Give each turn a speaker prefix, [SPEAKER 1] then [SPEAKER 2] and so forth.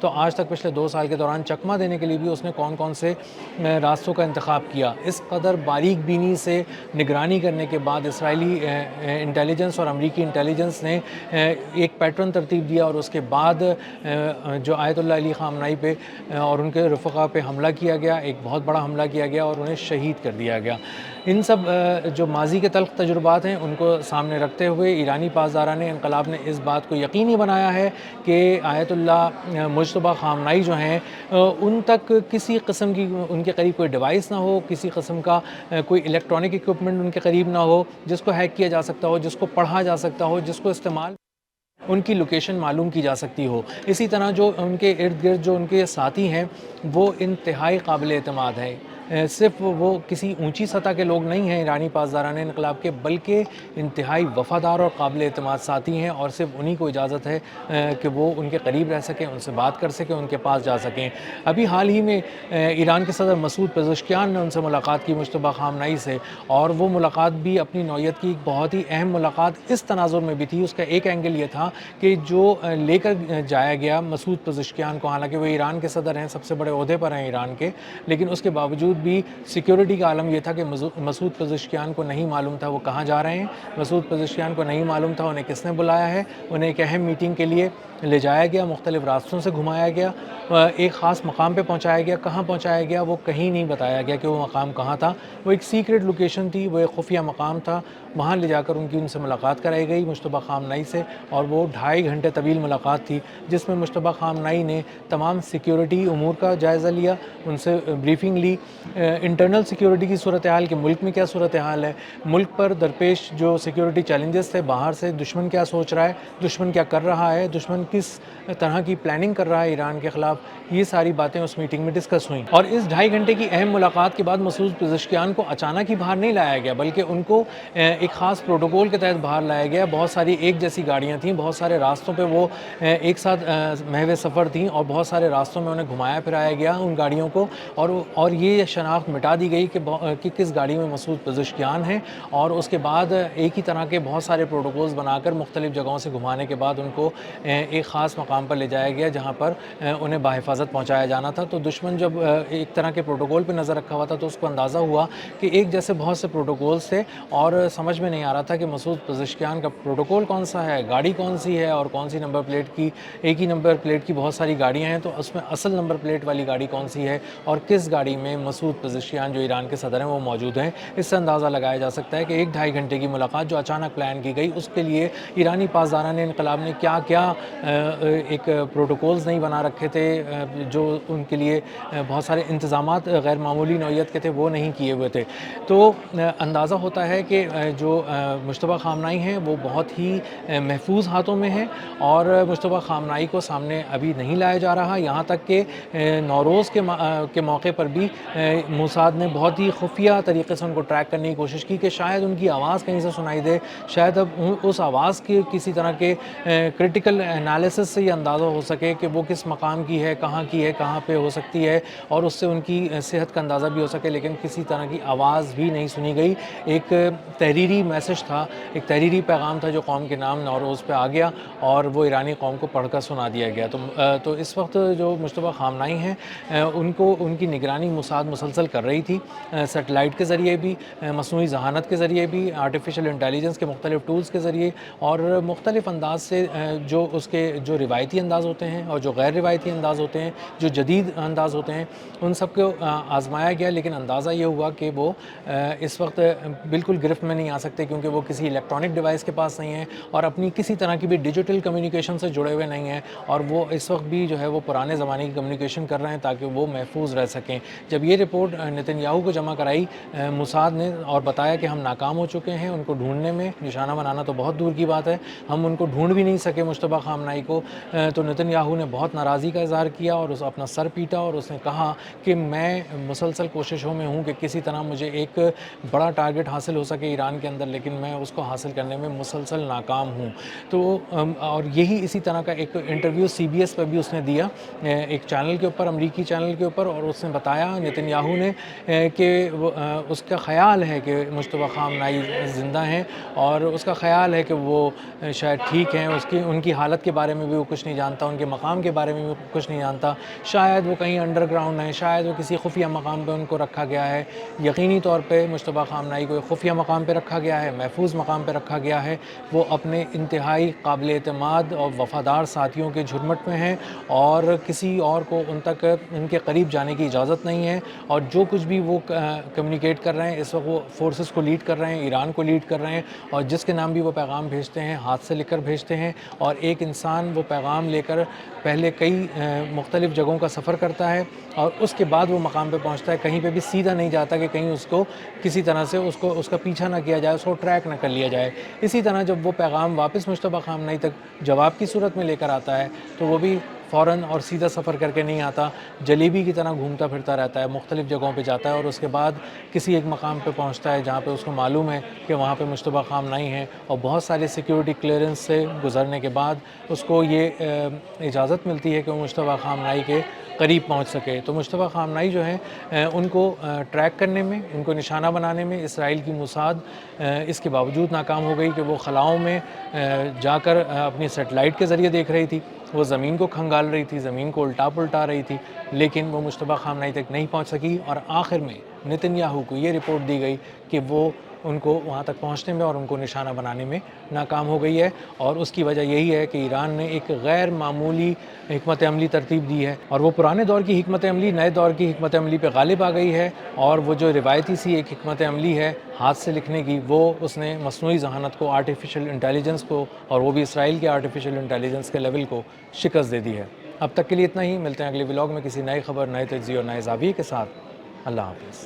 [SPEAKER 1] تو آج تک پچھلے 2 سال کے دوران چکمہ دینے کے لیے بھی اس نے کون کون سے راستوں کا انتخاب کیا. اس قدر باریک بینی سے نگرانی کرنے کے بعد اسرائیلی انٹیلیجنس اور امریکی انٹیلیجنس نے ایک پیٹرن ترتیب دیا اور اس کے بعد جو آیت اللہ علی خامنائی پہ اور ان کے رفقا پہ حملہ کیا گیا، ایک بہت بڑا حملہ کیا گیا اور انہیں شہید کر دیا گیا. ان سب جو ماضی کے تلخ تجربات ہیں ان کو سامنے رکھتے ہوئے ایرانی پاسداران انقلاب نے اس بات کو یقینی بنایا ہے کہ آیت اللہ مجتبیٰ خامنائی جو ہیں ان تک کسی قسم کی ان کے قریب کوئی ڈیوائس نہ ہو، کسی قسم کا کوئی الیکٹرانک اکوپمنٹ ان کے قریب نہ ہو جس کو ہیک کیا جا سکتا ہو، جس کو پڑھا جا سکتا ہو، جس کو استعمال ان کی لوکیشن معلوم کی جا سکتی ہو. اسی طرح جو ان کے ارد گرد جو ان کے ساتھی ہیں وہ انتہائی قابل اعتماد ہیں. صرف وہ کسی اونچی سطح کے لوگ نہیں ہیں ایرانی پاسداران انقلاب کے، بلکہ انتہائی وفادار اور قابل اعتماد ساتھی ہیں اور صرف انہی کو اجازت ہے کہ وہ ان کے قریب رہ سکیں، ان سے بات کر سکیں، ان کے پاس جا سکیں. ابھی حال ہی میں ایران کے صدر مسعود پزشکیان نے ان سے ملاقات کی مجتبیٰ خامنائی سے، اور وہ ملاقات بھی اپنی نوعیت کی ایک بہت ہی اہم ملاقات اس تناظر میں بھی تھی. اس کا ایک اینگل یہ تھا کہ جو لے کر جایا گیا مسعود پزشکیان کو، حالانکہ وہ ایران کے صدر ہیں، سب سے بڑے عہدے پر ہیں ایران کے، لیکن اس کے باوجود بھی سیکیورٹی کا عالم یہ تھا کہ مسعود پزشکیان کو نہیں معلوم تھا وہ کہاں جا رہے ہیں، مسعود پزشکیان کو نہیں معلوم تھا انہیں کس نے بلایا ہے. انہیں ایک اہم میٹنگ کے لیے لے جایا گیا، مختلف راستوں سے گھمایا گیا، ایک خاص مقام پہ پہنچایا گیا. کہاں پہنچایا گیا وہ کہیں نہیں بتایا گیا کہ وہ مقام کہاں تھا. وہ ایک سیکرٹ لوکیشن تھی، وہ ایک خفیہ مقام تھا. وہاں لے جا کر ان سے ملاقات کرائی گئی مجتبیٰ خامنائی سے، اور وہ 2.5 گھنٹے طویل ملاقات تھی جس میں مجتبیٰ خامنائی نے تمام سیکیورٹی امور کا جائزہ لیا، ان سے بریفنگ لی، انٹرنل سیکیورٹی کی صورتحال کہ ملک میں کیا صورتحال ہے، ملک پر درپیش جو سیکیورٹی چیلنجز تھے، باہر سے دشمن کیا سوچ رہا ہے، دشمن کیا کر رہا ہے، دشمن کس طرح کی پلاننگ کر رہا ہے ایران کے خلاف. یہ ساری باتیں اس میٹنگ میں ڈسکس ہوئیں. اور اس 2.5 گھنٹے کی اہم ملاقات کے بعد مسعود پزشکیان کو اچانک ہی باہر نہیں لایا گیا، بلکہ ان کو ایک خاص پروٹوکول کے تحت باہر لایا گیا. بہت ساری ایک جیسی گاڑیاں تھیں، بہت سارے راستوں پہ وہ ایک ساتھ محو سفر تھیں، اور بہت سارے راستوں میں انہیں گھمایا پھرایا گیا ان گاڑیوں کو، اور یہ شناخت مٹا دی گئی کہ کس گاڑی میں مسعود پزشکیان ہیں. اور اس کے بعد ایک ہی طرح کے بہت سارے پروٹوکولز بنا کر مختلف جگہوں سے گھمانے کے بعد ان کو ایک خاص مقام پر لے جایا گیا جہاں پر انہیں بحفاظت پہنچایا جانا تھا. تو دشمن جب ایک طرح کے پروٹوکول پہ نظر رکھا ہوا تھا تو اس کو اندازہ ہوا کہ ایک جیسے بہت سے پروٹوکولز تھے، اور سمجھ میں نہیں آ رہا تھا کہ مسعود پزشکیان کا پروٹوکول کون سا ہے، گاڑی کون سی ہے، اور کون سی نمبر پلیٹ کی. ایک ہی نمبر پلیٹ کی بہت ساری گاڑیاں ہیں، تو اس میں اصل نمبر پلیٹ والی گاڑی کون سی ہے اور کس گاڑی میں مسعود پزشکیان جو ایران کے صدر ہیں وہ موجود ہیں. اس سے اندازہ لگایا جا سکتا ہے کہ 1-2.5 گھنٹے کی ملاقات جو اچانک پلان کی گئی، اس کے لیے ایرانی پاسداران انقلاب نے کیا کیا ایک پروٹوکولز نہیں بنا رکھے تھے، جو ان کے لیے بہت سارے انتظامات غیر معمولی نوعیت کے تھے وہ نہیں کیے ہوئے تھے. تو اندازہ ہوتا ہے کہ جو مجتبیٰ خامنائی ہیں وہ بہت ہی محفوظ ہاتھوں میں ہیں، اور مجتبیٰ خامنائی کو سامنے ابھی نہیں لایا جا رہا. یہاں تک کہ نوروز کے موقع پر بھی موساد نے بہت ہی خفیہ طریقے سے ان کو ٹریک کرنے کی کوشش کی کہ شاید ان کی آواز کہیں سے سنائی دے، شاید اب اس آواز کے کسی طرح کے کرٹیکل انالیسس سے یہ اندازہ ہو سکے کہ وہ کس مقام کی ہے، کہاں پہ ہو سکتی ہے، اور اس سے ان کی صحت کا اندازہ بھی ہو سکے. لیکن کسی طرح کی آواز بھی نہیں سنی گئی. ایک تحریری میسج تھا، ایک تحریری پیغام تھا جو قوم کے نام نوروز پہ آ گیا اور وہ ایرانی قوم کو پڑھ کر سنا دیا گیا. تو اس وقت جو مجتبیٰ خامنائی ہیں ان کی نگرانی موساد مسلسل کر رہی تھی، سیٹلائٹ کے ذریعے بھی، مصنوعی ذہانت کے ذریعے بھی، آرٹیفیشل انٹیلیجنس کے مختلف ٹولز کے ذریعے، اور مختلف انداز سے جو اس کے جو روایتی انداز ہوتے ہیں اور جو غیر روایتی انداز ہوتے ہیں، جو جدید انداز ہوتے ہیں، ان سب کو آزمایا گیا. لیکن اندازہ یہ ہوا کہ وہ اس وقت بالکل گرفت میں نہیں آ سکتے، کیونکہ وہ کسی الیکٹرانک ڈیوائس کے پاس نہیں ہیں اور اپنی کسی طرح کی بھی ڈیجیٹل کمیونیکیشن سے جڑے ہوئے نہیں ہیں، اور وہ اس وقت بھی جو ہے وہ پرانے زمانے کی کمیونیکیشن کر رہے ہیں تاکہ وہ محفوظ رہ سکیں. جب یہ رپورٹ نتن یاہو کو جمع کرائی موساد نے اور بتایا کہ ہم ناکام ہو چکے ہیں ان کو ڈھونڈنے میں، نشانہ بنانا تو بہت دور کی بات ہے، ہم ان کو ڈھونڈ بھی نہیں سکے مجتبیٰ خامنائی خامنائی کو تو نتن یاہو نے بہت ناراضی کا اظہار کیا اور اپنا سر پیٹا اور اس نے کہا کہ میں مسلسل کوششوں میں ہوں کہ کسی طرح مجھے ایک بڑا ٹارگٹ حاصل ہو سکے ایران کے اندر، لیکن میں اس کو حاصل کرنے میں مسلسل ناکام ہوں۔ تو اور یہی اسی طرح کا ایک انٹرویو CBS پہ بھی اس نے دیا، ایک چینل کے اوپر، امریکی چینل کے اوپر، اور اس نے بتایا نتن یاہو نے کہ اس کا خیال ہے کہ مجتبیٰ خامنائی زندہ ہیں اور اس کا خیال ہے کہ وہ شاید ٹھیک ہیں، ان کی حالت کے بارے میں بھی وہ کچھ نہیں جانتا، ان کے مقام کے بارے میں بھی کچھ نہیں جانتا، شاید وہ کہیں انڈر گراؤنڈ ہیں، شاید وہ کسی خفیہ مقام پہ ان کو رکھا گیا ہے۔ یقینی طور پہ مجتبیٰ خامنائی کو ایک خفیہ مقام پہ رکھا گیا ہے، محفوظ مقام پہ رکھا گیا ہے، وہ اپنے انتہائی قابل اعتماد اور وفادار ساتھیوں کے جھرمٹ میں ہیں اور کسی اور کو ان تک ان کے قریب جانے کی اجازت نہیں ہے، اور جو کچھ بھی وہ کمیونیکیٹ کر رہے ہیں اس وقت وہ فورسز کو لیڈ کر رہے ہیں، ایران کو لیڈ کر رہے ہیں، اور جس کے نام بھی وہ پیغام بھیجتے ہیں ہاتھ سے لکھ کر بھیجتے ہیں، اور ایک انسان وہ پیغام لے کر پہلے کئی مختلف جگہوں کا سفر کرتا ہے اور اس کے بعد وہ مقام پہ پہنچتا ہے، کہیں پہ بھی سیدھا نہیں جاتا کہ کہیں اس کو کسی طرح سے اس کا پیچھا نہ کیا جائے، اس کو ٹریک نہ کر لیا جائے۔ اسی طرح جب وہ پیغام واپس مجتبیٰ خامنائی تک جواب کی صورت میں لے کر آتا ہے تو وہ بھی فوراً اور سیدھا سفر کر کے نہیں آتا، جلیبی کی طرح گھومتا پھرتا رہتا ہے، مختلف جگہوں پہ جاتا ہے اور اس کے بعد کسی ایک مقام پہ پہنچتا ہے جہاں پہ اس کو معلوم ہے کہ وہاں پہ مجتبیٰ خامنائی ہیں، اور بہت سارے سیکیورٹی کلیئرنس سے گزرنے کے بعد اس کو یہ اجازت ملتی ہے کہ وہ مجتبیٰ خامنائی کے قریب پہنچ سکے۔ تو مجتبیٰ خامنائی جو ہیں ان کو ٹریک کرنے میں، ان کو نشانہ بنانے میں اسرائیل کی موساد اس کے باوجود ناکام ہو گئی کہ وہ خلاؤں میں جا کر اپنی سیٹلائٹ کے ذریعے دیکھ رہی تھی، وہ زمین کو کھنگال رہی تھی، زمین کو الٹا پلٹا رہی تھی، لیکن وہ مجتبیٰ خامنائی تک نہیں پہنچ سکی، اور آخر میں نتن یاہو کو یہ رپورٹ دی گئی کہ وہ ان کو وہاں تک پہنچنے میں اور ان کو نشانہ بنانے میں ناکام ہو گئی ہے، اور اس کی وجہ یہی ہے کہ ایران نے ایک غیر معمولی حکمت عملی ترتیب دی ہے، اور وہ پرانے دور کی حکمت عملی نئے دور کی حکمت عملی پہ غالب آ گئی ہے، اور وہ جو روایتی سی ایک حکمت عملی ہے ہاتھ سے لکھنے کی، وہ اس نے مصنوعی ذہانت کو، آرٹیفیشل انٹیلیجنس کو، اور وہ بھی اسرائیل کے آرٹیفیشل انٹیلیجنس کے لیول کو شکست دے دی ہے۔ اب تک کے لیے اتنا ہی، ملتے ہیں اگلے ولاگ میں کسی نئے خبر، نئے تجزیے اور نئے زاویے کے ساتھ۔ اللہ حافظ۔